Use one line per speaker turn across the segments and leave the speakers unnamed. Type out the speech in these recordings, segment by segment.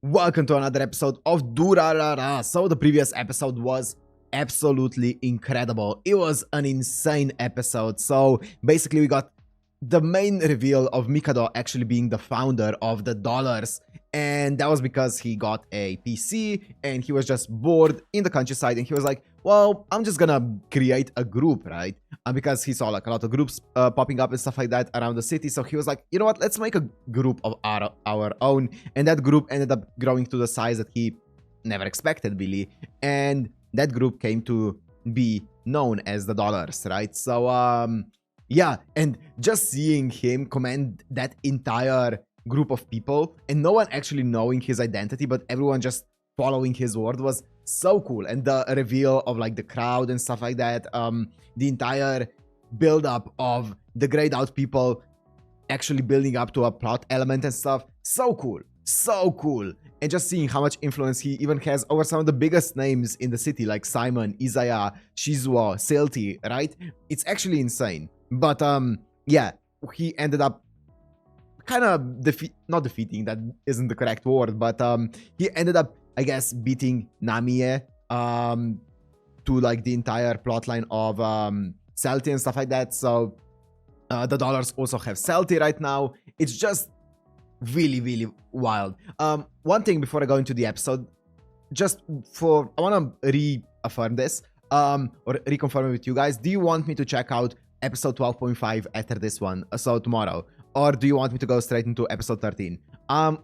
Welcome to another episode of Durarara. So the previous episode was absolutely incredible. It was an insane episode. So basically we got the main reveal of Mikado actually being the founder of the dollars. And that was because he got a PC and he was just bored in the countryside and he was like, well, I'm just gonna create a group, right? Because he saw like a lot of groups popping up and stuff like that around the city. So he was like, you know what, let's make a group of our own. And that group ended up growing to the size that he never expected, really. And that group came to be known as the dollars, right? So yeah, and just seeing him command that entire group of people and no one actually knowing his identity, but everyone just following his word was so cool. And the reveal of like the crowd and stuff like that, the entire build up of the grayed out people actually building up to a plot element and stuff, so cool, so cool. And just seeing how much influence he even has over some of the biggest names in the city, like Simon, Izaya, Shizuo, Celty, right? It's actually insane. But yeah, he ended up kind of not defeating, that isn't the correct word, but he ended up, I guess, beating Namie to like the entire plotline of Celty and stuff like that. So the dollars also have Celty right now. It's just really, really wild. One thing before I go into the episode, just for, I want to reaffirm this or reconfirm it with you guys. Do you want me to check out episode 12.5 after this one, so tomorrow, or do you want me to go straight into episode 13?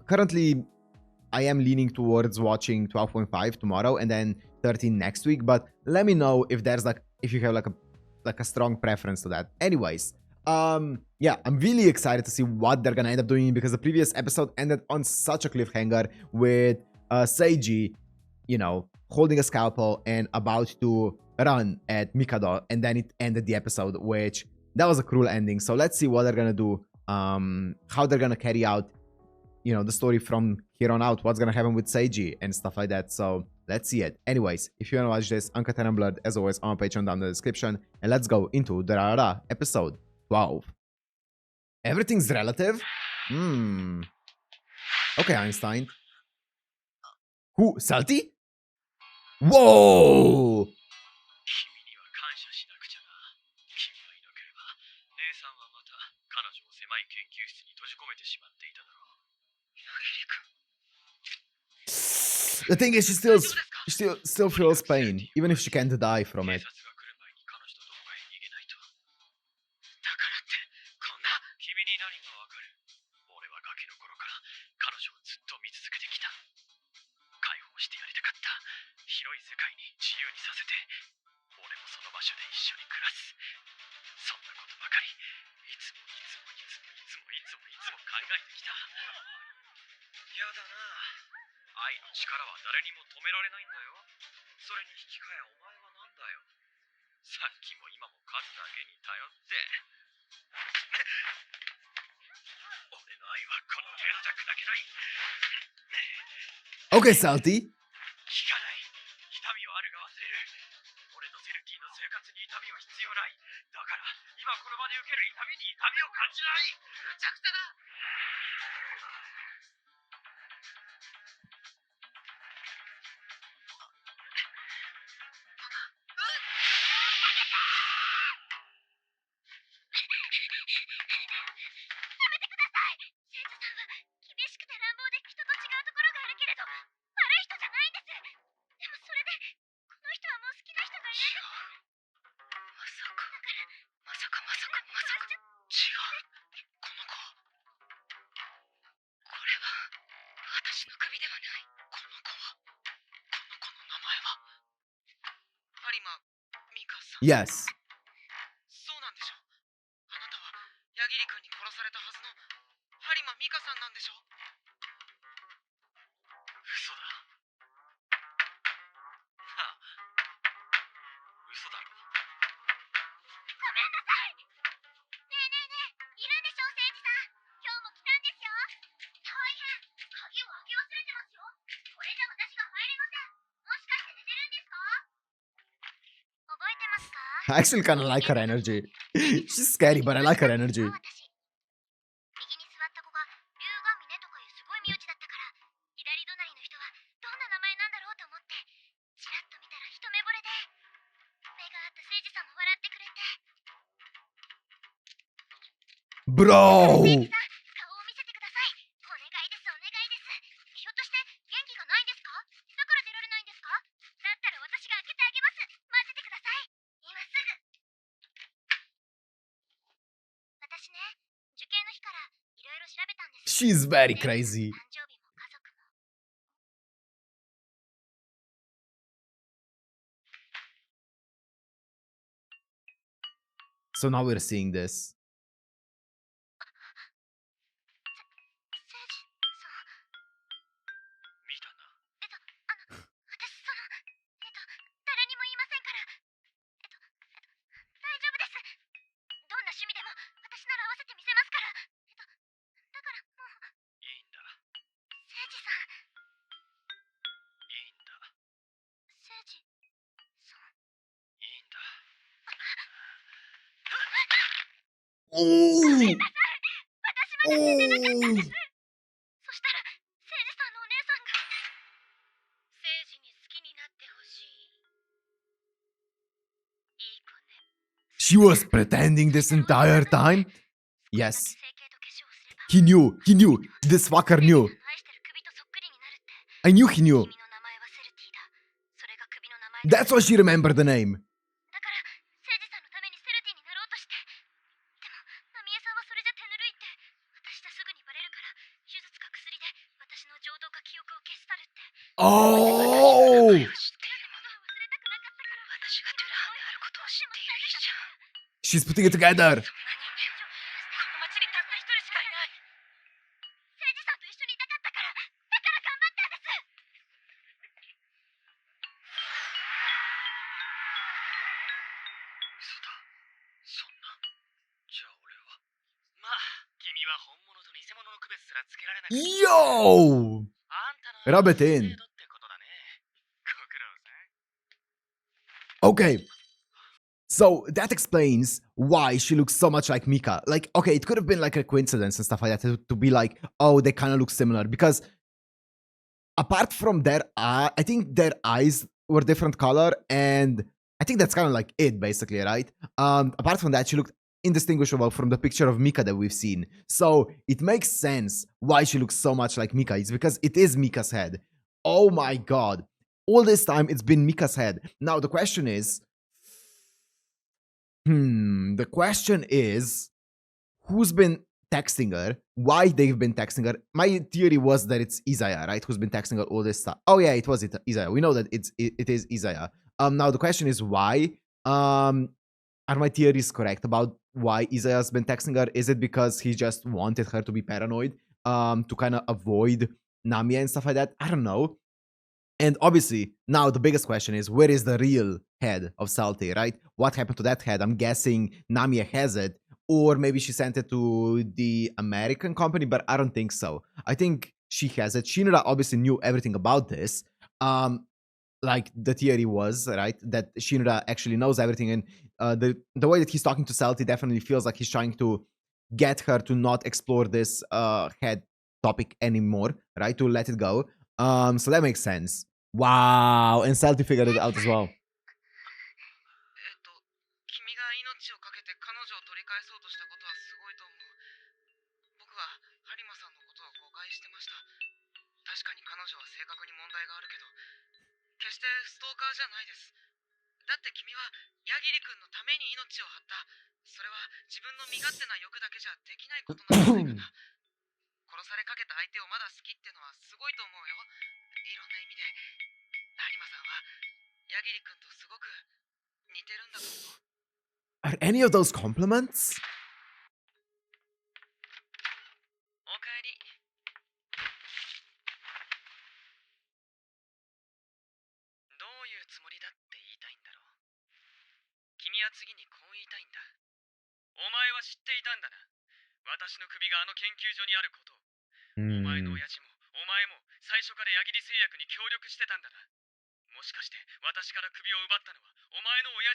Currently I am leaning towards watching 12.5 tomorrow and then 13 next week, but let me know if there's like, if you have like a strong preference to that. Anyways, yeah, I'm really excited to see what they're gonna end up doing, because the previous episode ended on such a cliffhanger with Seiji, you know, holding a scalpel and about to run at Mikado, and then it ended the episode, which that was a cruel ending. So let's see what they're gonna do, how they're gonna carry out, you know, the story from here on out, what's gonna happen with Seiji and stuff like that. So let's see it. Anyways, if you wanna watch this, Uncut and Unblurred, as always, on my Patreon down in the description, and let's go into Durarara episode 12. Everything's relative? Okay, Einstein. Who? Celty? Whoa! The thing is, she still feels pain, even if she can't die from it. Okay, Celty. Yes. I actually kind of like her energy. She's scary, but I like her energy. Bro! She's very crazy. So now we're seeing this. Oh! Oh! She was pretending this entire time? Yes. He knew. This fucker knew. I knew he knew. That's why she remembered the name. Oh! She's putting it together. Yo! Rub it in. Okay. So that explains why she looks so much like Mika. Like, okay, it could have been like a coincidence and stuff like that to be like, oh, they kind of look similar. Because apart from their eye, I think their eyes were different color, and I think that's kind of like it, basically, right? Apart from that, she looked indistinguishable from the picture of Mika that we've seen. So it makes sense why she looks so much like Mika. It's because it is Mika's head. Oh my god. All this time, it's been Mika's head. Now, the question is, who's been texting her? Why they've been texting her? My theory was that it's Izaya, right? Who's been texting her all this stuff? Oh yeah, it was Izaya. We know that it is Izaya. Now the question is why? Are my theories correct about why Izaya's been texting her? Is it because he just wanted her to be paranoid? To kind of avoid Namiya and stuff like that? I don't know. And obviously, now the biggest question is, where is the real head of Celty, right? What happened to that head? I'm guessing Namiya has it, or maybe she sent it to the American company, but I don't think so. I think she has it. Shinra obviously knew everything about this. Like the theory was, right, that Shinra actually knows everything, and the way that he's talking to Celty definitely feels like he's trying to get her to not explore this head topic anymore, right? To let it go. So that makes sense. Wow, and Celty figured it out as well. Are any of those compliments?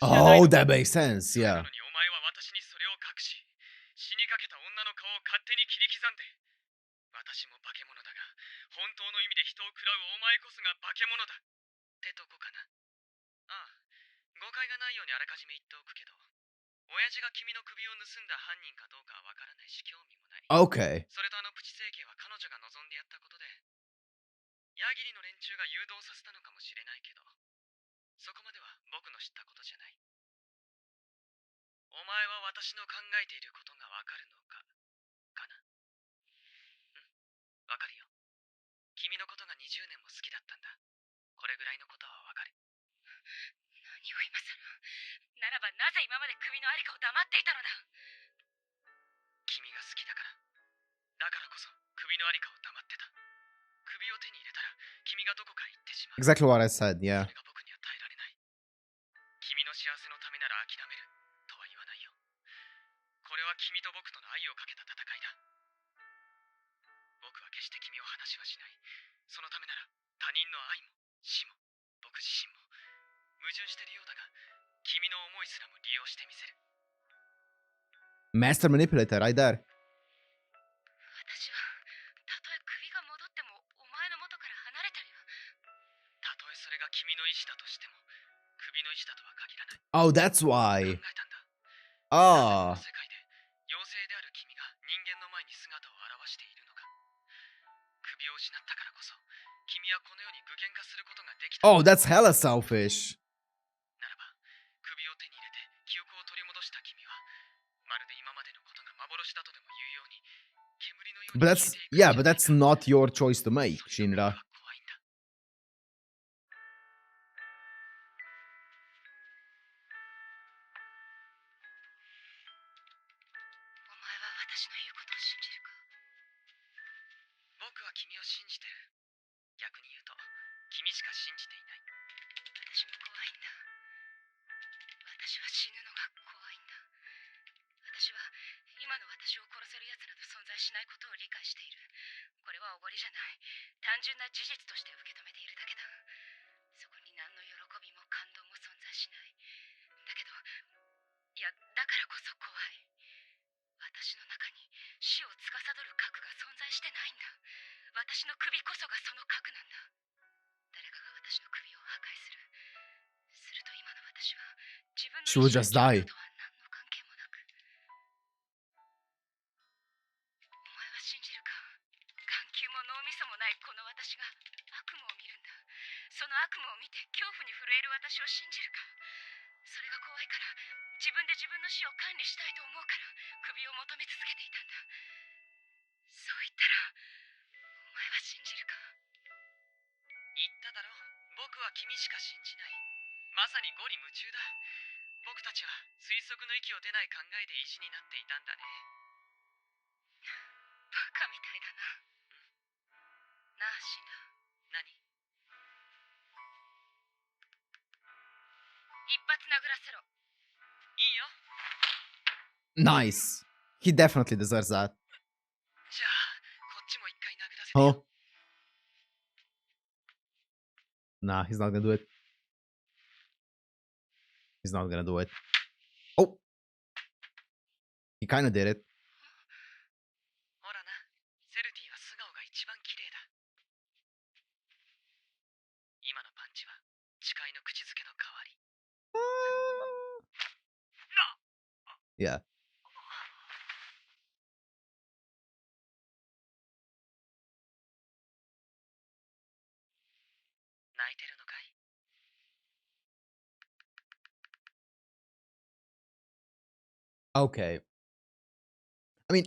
Oh, that makes sense, yeah.
親父が君の首を盗んだ犯人かどうかはわからないし興味もない。
Okay.
それとプチ整形は彼女が望んでやったことで、ヤギリの連中が誘導させたのかもしれないけど、そこまでは僕の知ったことじゃない。お前は私の考えていることがわかるのか、かな。わかるよ。君のことが20年も好きだったんだ。これぐらいのことはわかる。
何を今さら。ならばなぜ今まで首のありかを黙っていたのだ。
君が好きだから。だからこそ首のありかを黙ってた。首を手に入れたら君がどこかへ行ってしまう。
Exactly what I said, yeah.
それが僕には耐えられない。君の幸せのためなら諦めるとは言わないよ。これは君と僕との愛をかけた戦いだ。僕は決して君を話はしない。そのためなら他人の愛も死も僕自身も矛盾してるようだが、君の思いすらも利用してみせる。
Master manipulator right there.
私はたとえ首が戻ってもお前の元から離れてるよ。
たとえそれが君の意志だとしても、首の意志だとは限らない。
Oh, that's
考
why.
えたんだ。
Ah.
世界で妖精である君が人間の前に姿を現しているのか。首を失ったからこそ君はこの世に具現化することができた。
Oh, that's hella selfish.
ならば首を手に入れて記憶を取り戻した君は、まるで今までのことが幻だとでも言うように、煙のように
But that's, yeah, but that's not your choice to make, Shinra.
怖いんだ。
お前は私の言うことを信じるか。
僕は君を信じてる。逆に言うと君しか信じていない。
私も怖いんだ。私は死ぬのが怖いんだ。私は今の私を殺せる奴など存在しないことを理解している。これはおごりじゃない。単純な事実として受け止めているだけだ。そこに何の喜びも感動も存在しない。だけど、いや、だからこそ怖い。私の中に死を司る核が存在してないんだ。私の首こそがその核なんだ。誰かが私の首を破壊する。すると今の私は自分の
She will just die.
とは何の関係もなく。お前は信じるか。眼球も脳みそもないこの私が悪夢を見るんだ。その悪夢を見て恐怖に震える私を信じるか。それが怖いから、自分で自分の死を管理したいと思うから首を求め続けていたんだ。そう言ったらお前は信じるか。
言っただろ。僕は君しか信じない。まさに五里夢中だ。僕たちは推測の域を出ない考えで意地になっていたんだね。
バカみたいだな。なあ、シンラ。
何？
一発殴らせろ。
いいよ。
Nice. He definitely deserves that.
じゃあこっちも一回殴らせてよ。
Huh? Nah, he's not gonna do it. He's not gonna do it. Oh! He kinda did it.
ほらな、セルティは素顔が一番綺麗だ。今のパンチは誓いの口づけの代わり。
Yeah.
泣いてるのかい？
Okay. I mean,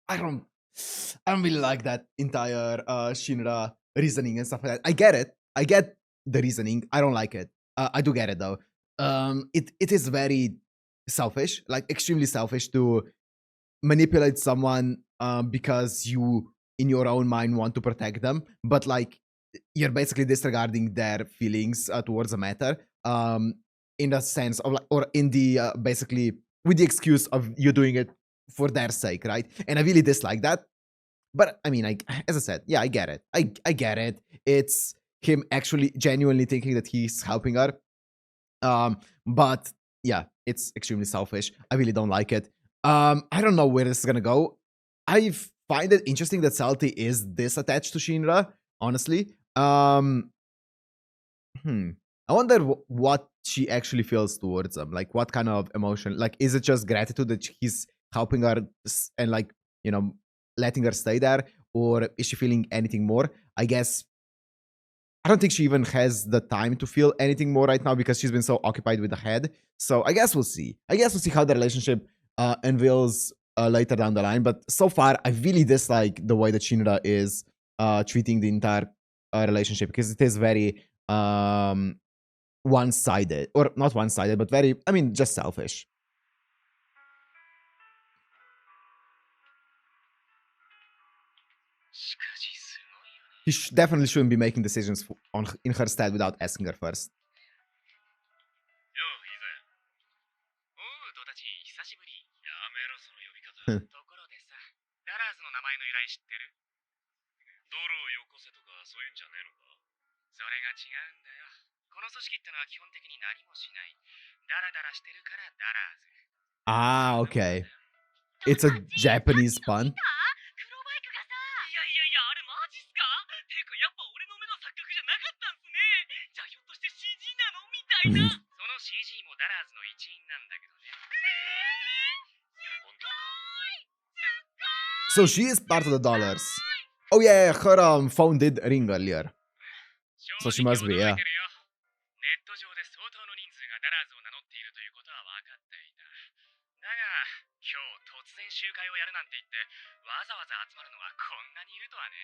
I don't really like that entire Shinra reasoning and stuff like that. I get it. I get the reasoning. I don't like it. I do get it though. It is very selfish, like extremely selfish to manipulate someone because you in your own mind want to protect them, but like you're basically disregarding their feelings towards the matter in the sense of like, or in the basically with the excuse of you doing it for their sake, right? And I really dislike that. But I mean, as I said, yeah, I get it. I get it. It's him actually genuinely thinking that he's helping her. But yeah, it's extremely selfish. I really don't like it. I don't know where this is gonna go. I find it interesting that Celty is this attached to Shinra, honestly. I I wonder what she actually feels towards him. Like, what kind of emotion? Like, is it just gratitude that he's helping her and, like, you know, letting her stay there? Or is she feeling anything more? I guess I don't think she even has the time to feel anything more right now because she's been so occupied with the head. So I guess we'll see. I guess we'll see how the relationship unveils later down the line. But so far, I really dislike the way that Shinra is treating the entire relationship because it is very one-sided. Or not one-sided, but very, I mean, just selfish.
しかしすごいよね。
He definitely shouldn't be making decisions in her stead without asking her first.
よう、イザヤ。おう、ドタチン、久しぶり。やめろ、その呼び方。ところでさ、ダラーズの名前の由来知ってる？ドルをよこせとかそういうんじゃねえのか？それが違うんだよ。この組織ってのは基本的に何もしない。ダラダラしてるからダラーズ。
Ah, okay. It's a Japanese pun.
いやいやいや、あれマジっすか？ていうかやっぱ俺の目の錯覚じゃなかったんすね。じゃあひょっとして CG なのみたいな。その CG もダラーズの一員なんだけどね。本当か？
So she is part of the dollars. Oh yeah, her phone did ring earlier. So she must be, yeah.
ネット上で相当の人数がダラーズを名乗っているということは分かっていた。だが、今日突然集会をやるなんて言って、わざわざ集まるのがこんなにいるとはね。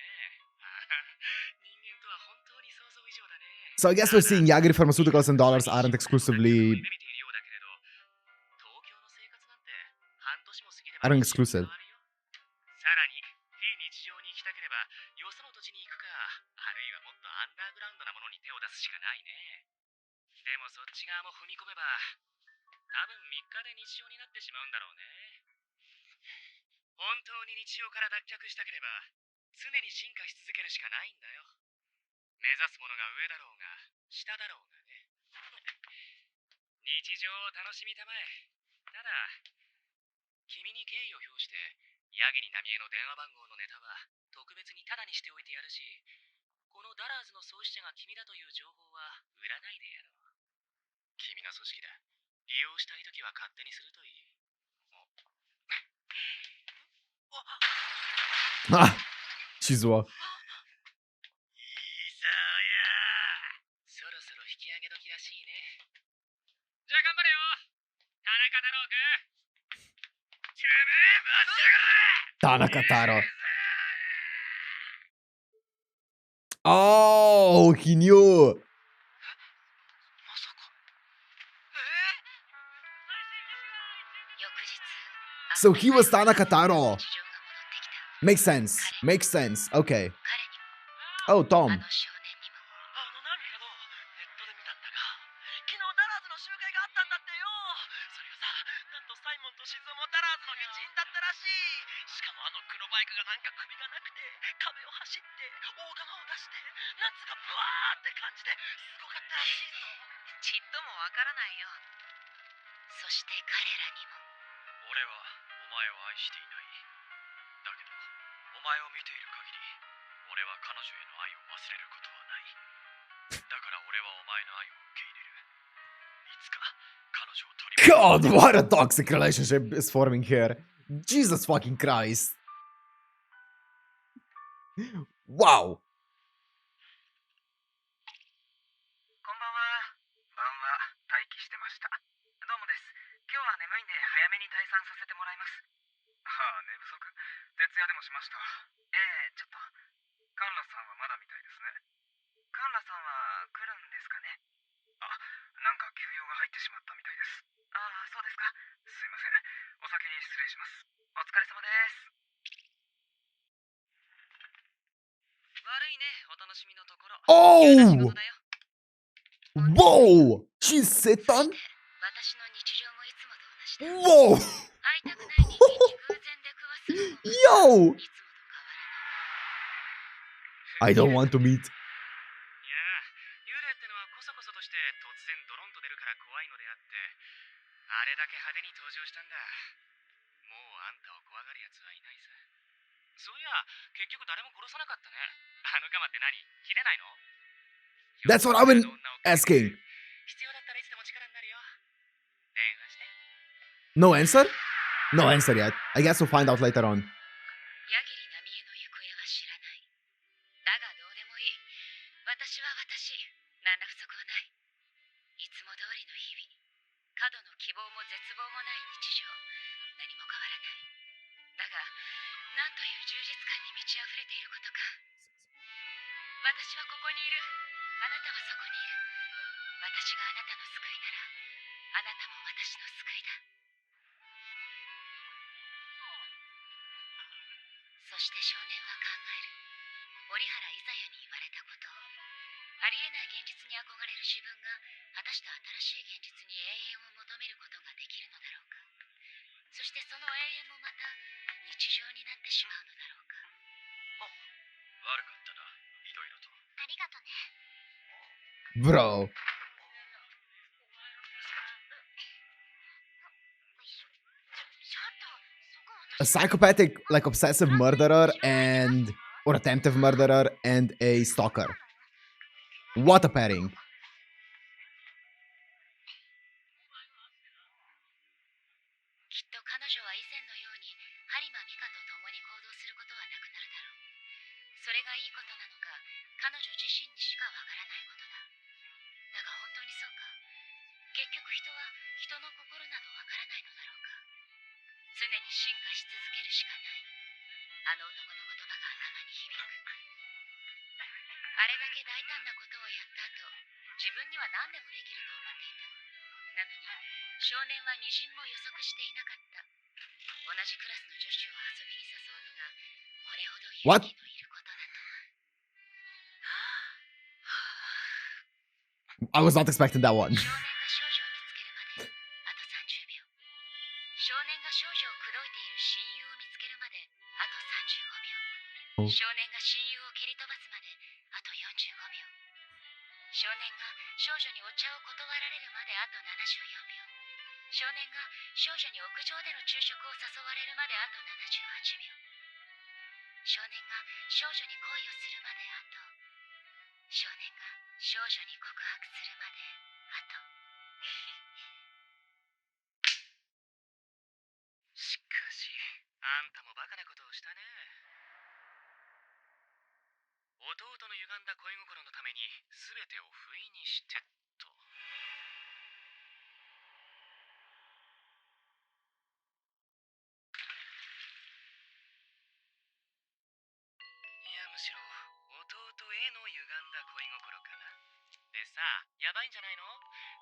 人間とは本当に想像以上だね。
So I guess we're seeing Yagiri Pharmaceuticals and dollars aren't exclusively... aren't exclusive.
さらに、非日常に行きたければ、よその土地に行くか、あるいはもっとアンダーグラウンドなものに手を出すしかないね。でもそっち側も踏み込めば、多分3日で日常になってしまうんだろうね。本当に日常から脱却したければ、常に進化し続けるしかないんだよ。目指すものが上だろうが、下だろうがね。日常を楽しみたまえ。ただ、君に敬意を表して、ヤギにナミエの電話番号のネタは特別にタダにしておいてやるし、このダラーズの創始者が君だという情報は売らないでやろう。君の組織だ。利用したいときは勝手にするといい。
Ah, Shizuo.
いざや。そろそろ引き上げ時らしいね。じゃあ頑張れよ。田中太郎くん。てめえ、待ちやがれ。
Tanaka Taro. Oh, he knew.
まさか。
So he was Tanaka Taro. Makes sense. Makes sense. Okay. Oh, Tom.
何かのネットで見たんだが、昨日ダラーズの集会があったんだってよ。それがさ、なんとサイモンと静雄もダラーズの一員だったらしい。しかもあの黒バイクがなんか首がなくて、壁を走って大釜を出して、なんつうかブワーって感じですごかったらしいぞ。ちっともわからないよ。そして彼らにも。俺はお前を愛していない。だけど、お前を見ている限り、俺は彼女への愛を忘れることはない。だから俺はお前の愛を受け入れる。いつか彼女を取り戻す。
God, what a toxic relationship is forming here. Jesus fucking Christ. Wow.
こんばんは。晩は待機してました。どうもです。今日は眠いんで早めに退散させてもらいます。はあ、寝不足？徹夜でもしました。ちょっと。カンラさんはまだみたいですね。カンラさんは来るんですかね。あ、なんか休養が入ってしまったみたいです。ああ、そうですか。すいません。お先に失礼します。お疲れ様です。悪いね、お楽しみのところ。
Oh!
急な仕事だよ。
Whoa! She's Satan?
私の日常もいつもと同じだ。
Whoa!
会いたくない人間に偶然出くわすのも
Yo!
いつもと変わらない。
I don't want to meet.
いや、幽霊ってのはコソコソとして突然ドロンと出るから怖いのであって、あれだけ派手に登場したんだ。もうあんたを怖がる奴はいないさ。そういや、結局誰も殺さなかったね。あのガマって何？切れないの？
That's what I've been asking. No answer? No answer yet. I guess we'll find out later on.
矢切奈美恵の行方は知らない。だがどうでもいい。私は私。何ら不足はない。いつも通りの日々。過度の希望も絶望もない日常。何も変わらない。だが、なんという充実感に満ち溢れていることか。私はここにいる。あなたはそこにいる。私があなたの救いなら、あなたも私の救いだ。そして少年は考える。折原伊佐也に言われたことを。ありえない現実に憧れる自分が果たして新しい現実に永遠を求めることができるのだろうか。そしてその永遠もまた日常になってしまうのだろうか。
悪かったな、いろいろと。
ありがとね。
Bro. A psychopathic, like obsessive murderer and or attempted murderer and a stalker. What a pairing.
きっと彼女は以前のように播磨美香と共に行動することはなくなるだろう。それがいいことなのか、彼女自身にしかわからないことだ。だが本当にそうか。結局人は人の心などわからないのだろうか。常に進化し続けるしかない。あの男の言葉が頭に響く。あれだけ大胆なことをやった後、自分には何でもできると思っていた。なのに少年は微塵も予測していなかった。同じクラスの女子を遊びに誘うのがこれほど勇気のいることだとは。
I was not expecting that one.
少年が少女を見つけるまであと30秒。少年が少女を口説いている親友を見つけるまであと35秒。少年が親友を蹴り飛ばすまであと45秒。少年が少女にお茶を断られるまであと74秒。少年が少女に屋上での昼食を誘われるまであと78秒。少年が少女に恋をするまであと。少年が少女に告白するまであと。
しかし、あんたもバカなことをしたね。弟の歪んだ恋心のために全てを不意にしてと。いや、むしろ弟への歪んだ恋心かな。でさ、やばいんじゃないの？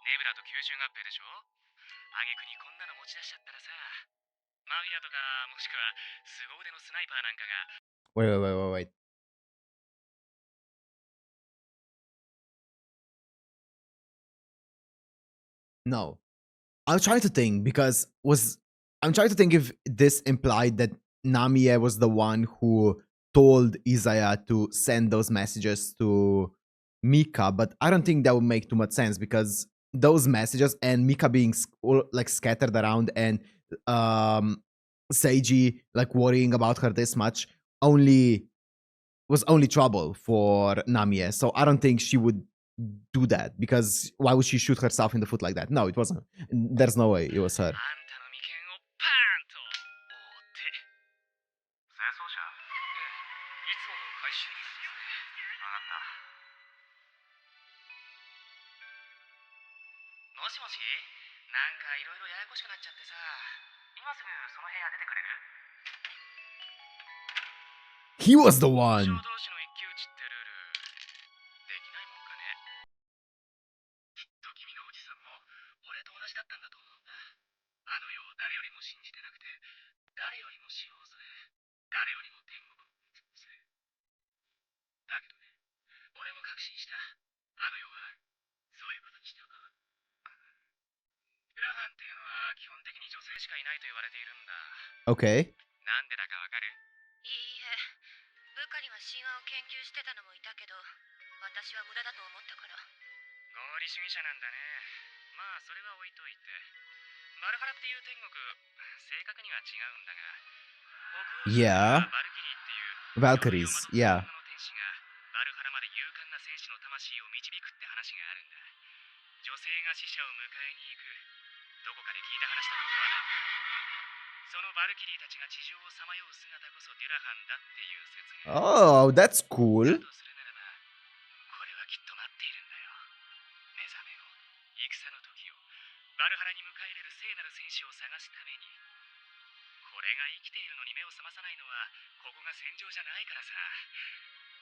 ネブラと吸収合併でしょ？挙句にこんなの持ち出しちゃったらさ、マフィアとかもしくは凄腕のスナイパーなんかが。
Wait. No. I'm trying to think because I'm trying to think if this implied that Namie was the one who told Izaya to send those messages to Mika, but I don't think that would make too much sense because those messages and Mika being like scattered around and Seiji like worrying about her this much was only trouble for Namie. So I don't think she would do that because why would she shoot herself in the foot like that? No, it wasn't. There's no way it was her.
あんたの眉間をパーンと覆って。清掃車？ええ、いつもの回収ですね。わかった。もしもし？なんかいろいろややこしくなっちゃってさ、今すぐその部屋出てくれる？
He was the one.
同士の一騎打ちってルールできないもんかね。きっと君のおじさんも俺と同じだったんだと思うんだ。あの世を誰よりも信じてなくて、誰よりも死を恐れ、誰よりも天国を恐れ。だけどね、俺も確信した。あの世はそういうことにしておく。裏班っていうのは基本的に女性しかいないと言われているんだ。
Okay.
なんでだかわかる？
いいえ、部下には神話を研究してたのもいたけど、私は無駄だと思ったから。
合理主義者なんだね。まあそれは置いといて。バルハラっていう天国、正確には違うんだが、
Yeah.
バルキリーっていう
Valkyries. Yeah.
女の天使がバルハラまで勇敢な戦士の魂を導くって話があるんだ。女性が死者を迎えに行く。どこかで聞いた話だと思わないか。そのバルキリーたちが地上をさまよう姿こそデュラハンだっていう説が。
Oh, that's cool.
だとするならば、これはきっと待っているんだよ。目覚めを、戦の時を、バルハラに迎え入れる聖なる戦士を探すために。これが生きているのに目を覚まさないのは、ここが戦場じゃないからさ。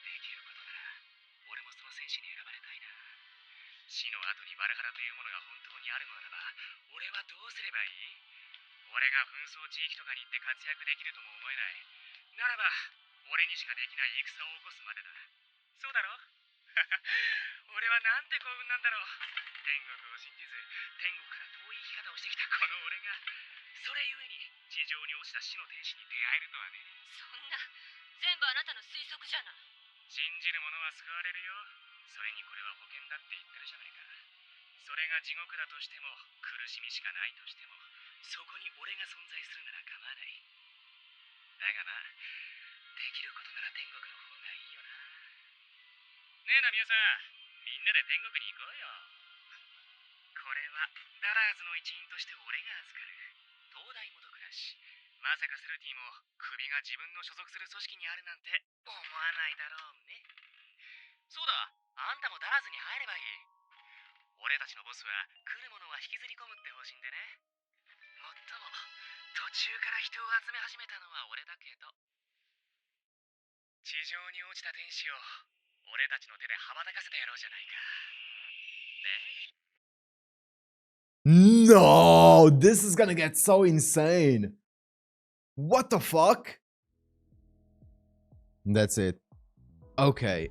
できることなら、俺もその戦士に選ばれたいな。死の後にバルハラというものが本当にあるのならば、俺はどうすればいい？俺が紛争地域とかに行って活躍できるとも思えない。ならば、俺にしかできない戦を起こすまでだ。そうだろ？俺はなんて幸運なんだろう。天国を信じず、天国から遠い生き方をしてきたこの俺が、それゆえに地上に落ちた死の天使に出会えるとはね。
そんな、全部あなたの推測じゃない。
信じる者は救われるよ。それにこれは保険だって言ってるじゃないか。それが地獄だとしても、苦しみしかないとしても、そこに俺が存在するなら構わない。だがまあ、できることなら天国の方がいいよな。ねえナミヤさん、みんなで天国に行こうよ。これはダラーズの一員として俺が預かる。東大元暮らし。まさかセルティも首が自分の所属する組織にあるなんて思わないだろうね。そうだ、あんたもダラーズに入ればいい。俺たちのボスは来る者は引きずり込むって方針でね。もっとも途中から人を集め始めたのは俺だけど、地上に落ちた天使を俺たちの手で羽ばたかせてやろうじゃないか。ねえ。
No, this is gonna get so insane. What the fuck? That's it. Okay.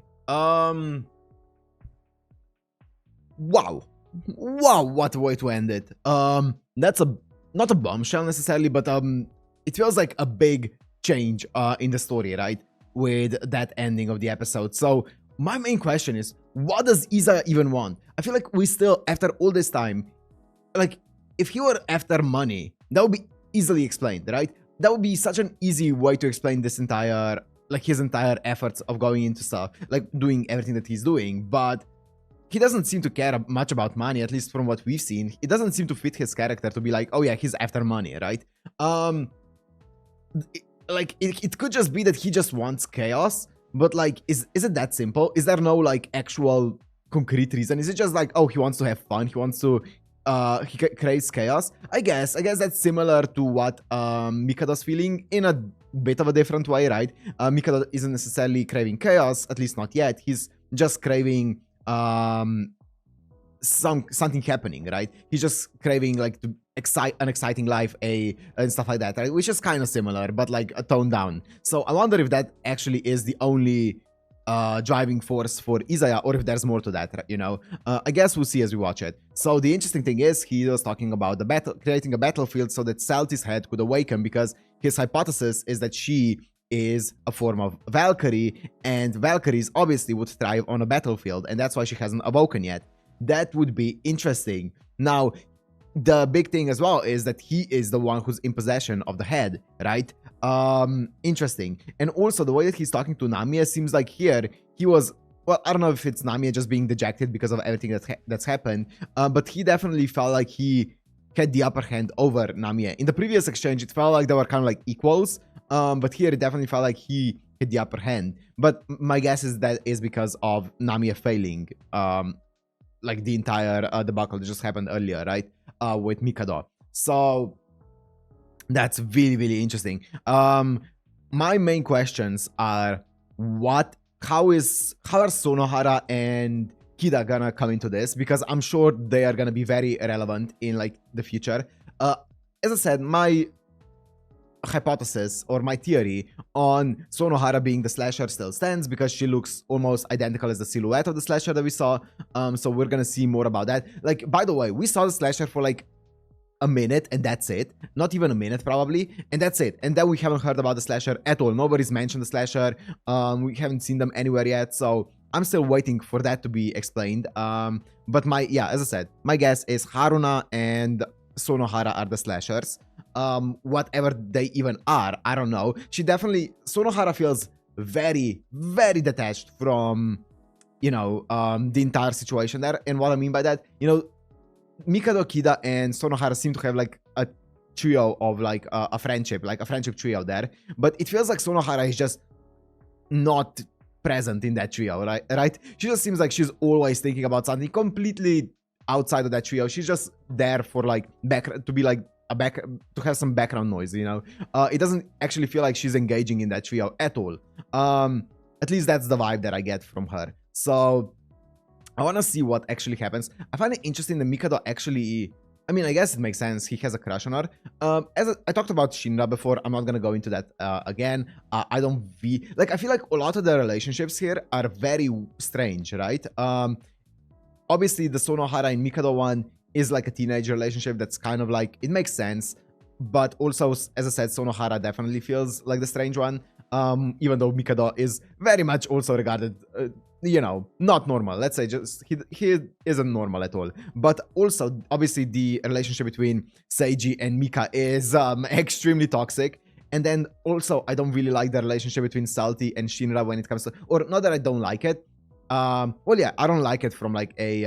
Wow. Wow, what a way to end it. That's not a bombshell necessarily, but it feels like a big change in the story, right? With that ending of the episode. So my main question is, what does Izaya even want? I feel like we still, after all this time, like, if he were after money, that would be easily explained, right? That would be such an easy way to explain this entire, like, his entire efforts of going into stuff, like, doing everything that he's doing, but he doesn't seem to care much about money, at least from what we've seen. It doesn't seem to fit his character to be like, oh yeah, he's after money, right? It could just be that he just wants chaos, but, like, is it that simple? Is there no, like, actual concrete reason? Is it just like, oh, he wants to have fun, he wants to he craves chaos? I guess that's similar to what Mikado's feeling in a bit of a different way, right? Mikado isn't necessarily craving chaos, at least not yet. He's just craving something happening, right? He's just craving, like, to an exciting life, and stuff like that, right? Which is kind of similar, but, like, a tone down. So I wonder if that actually is the only driving force for Izaya, or if there's more to that, you know. I guess we'll see as we watch it. So the interesting thing is, he was talking about creating a battlefield so that Celty's head could awaken, because his hypothesis is that she is a form of Valkyrie, and Valkyries obviously would thrive on a battlefield, and that's why she hasn't awoken yet. That would be interesting. Now, the big thing as well is that he is the one who's in possession of the head, right? Interesting. And also the way that he's talking to Namiya seems like here he was, well, I don't know if it's Namiya just being dejected because of everything that's happened, but he definitely felt like he had the upper hand over Namiya. In the previous exchange, it felt like they were kind of like equals, but here it definitely felt like he had the upper hand. But my guess is that is because of Namiya failing, like the entire debacle that just happened earlier, right? With Mikado. So that's really, really interesting. My main questions are, how are Sonohara and Kida gonna come into this? Because I'm sure they are gonna be very relevant in, like, the future. As I said, my hypothesis or my theory on Sonohara being the slasher still stands, because she looks almost identical as the silhouette of the slasher that we saw. So we're gonna see more about that. Like, by the way, we saw the slasher for, like, a minute, and that's it. Not even a minute, probably, and that's it. And then we haven't heard about the slasher at all. Nobody's mentioned the slasher. We haven't seen them anywhere yet, so I'm still waiting for that to be explained. But as I said, my guess is Haruna and Sonohara are the slashers. Whatever they even are, I don't know. Sonohara feels very, very detached from, you know, the entire situation there. And what I mean by that, you know, Mikado, Kida, and Sonohara seem to have like a trio of like a friendship trio there, but it feels like Sonohara is just not present in that trio, right? She just seems like she's always thinking about something completely outside of that trio. She's just there for like to have some background noise, you know. It doesn't actually feel like she's engaging in that trio at all. At least that's the vibe that I get from her. So I want to see what actually happens. I find it interesting that Mikado actually, I mean, I guess it makes sense. He has a crush on her. I talked about Shinra before. I'm not going to go into that again. I feel like a lot of the relationships here are very strange, right? Obviously, the Sonohara and Mikado one is like a teenage relationship that's kind of like, it makes sense. But also, as I said, Sonohara definitely feels like the strange one. Even though Mikado is very much also regarded, you know, not normal. Let's say just he isn't normal at all. But also, obviously, the relationship between Seiji and Mika is extremely toxic. And then also, I don't really like the relationship between Celty and Shinra when it comes to, or not that I don't like it. Well, yeah, I don't like it from like a,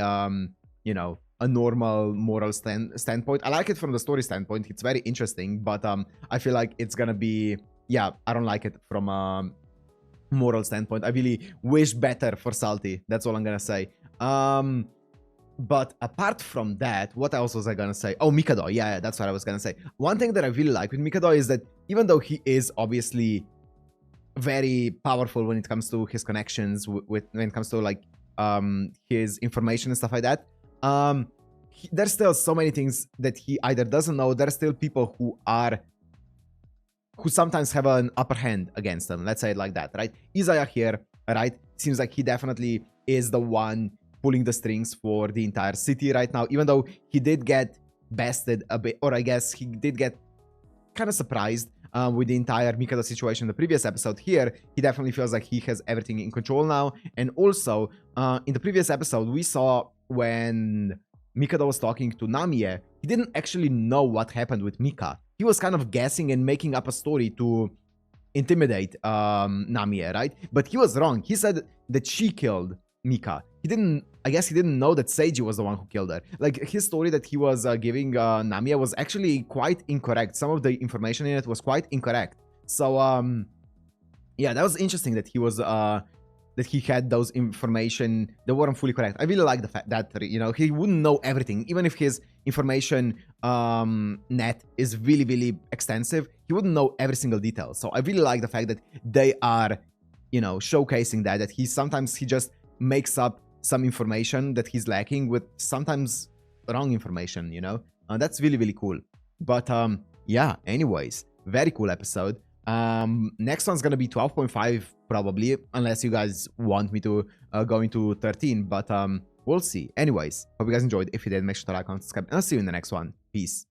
you know, a normal moral standpoint. I like it from the story standpoint. It's very interesting, but I feel like it's gonna be, yeah, I don't like it from a moral standpoint. I really wish better for Celty. That's all I'm gonna say. But apart from that, what else was I gonna say? Oh, Mikado. Yeah, that's what I was gonna say. One thing that I really like with Mikado is that even though he is obviously very powerful when it comes to his connections, when it comes to like his information and stuff like that, there's still so many things that he either doesn't know. There's still people who sometimes have an upper hand against them. Let's say it like that, right? Izaya here, right? Seems like he definitely is the one pulling the strings for the entire city right now, even though he did get bested a bit, or I guess he did get kind of surprised with the entire Mikado situation in the previous episode. Here, he definitely feels like he has everything in control now. And also, in the previous episode, we saw when Mikado was talking to Namie, he didn't actually know what happened with Mika. He was kind of guessing and making up a story to intimidate Namie, right? But he was wrong. He said that she killed Mika. I guess he didn't know that Seiji was the one who killed her. Like, his story that he was giving Namie was actually quite incorrect. Some of the information in it was quite incorrect. So, yeah, that was interesting that he was, that he had those information that weren't fully correct. I really like the fact that, you know, he wouldn't know everything. Even if his information net is really, really extensive, he wouldn't know every single detail. So I really like the fact that they are, you know, showcasing that he sometimes he just makes up some information that he's lacking with sometimes wrong information, you know. That's really, really cool. But yeah, anyways, very cool episode. Next one's gonna be 12.5 probably, unless you guys want me to go into 13, but we'll see. Anyways, hope you guys enjoyed. If you did, make sure to like, comment, subscribe, and I'll see you in the next one. Peace.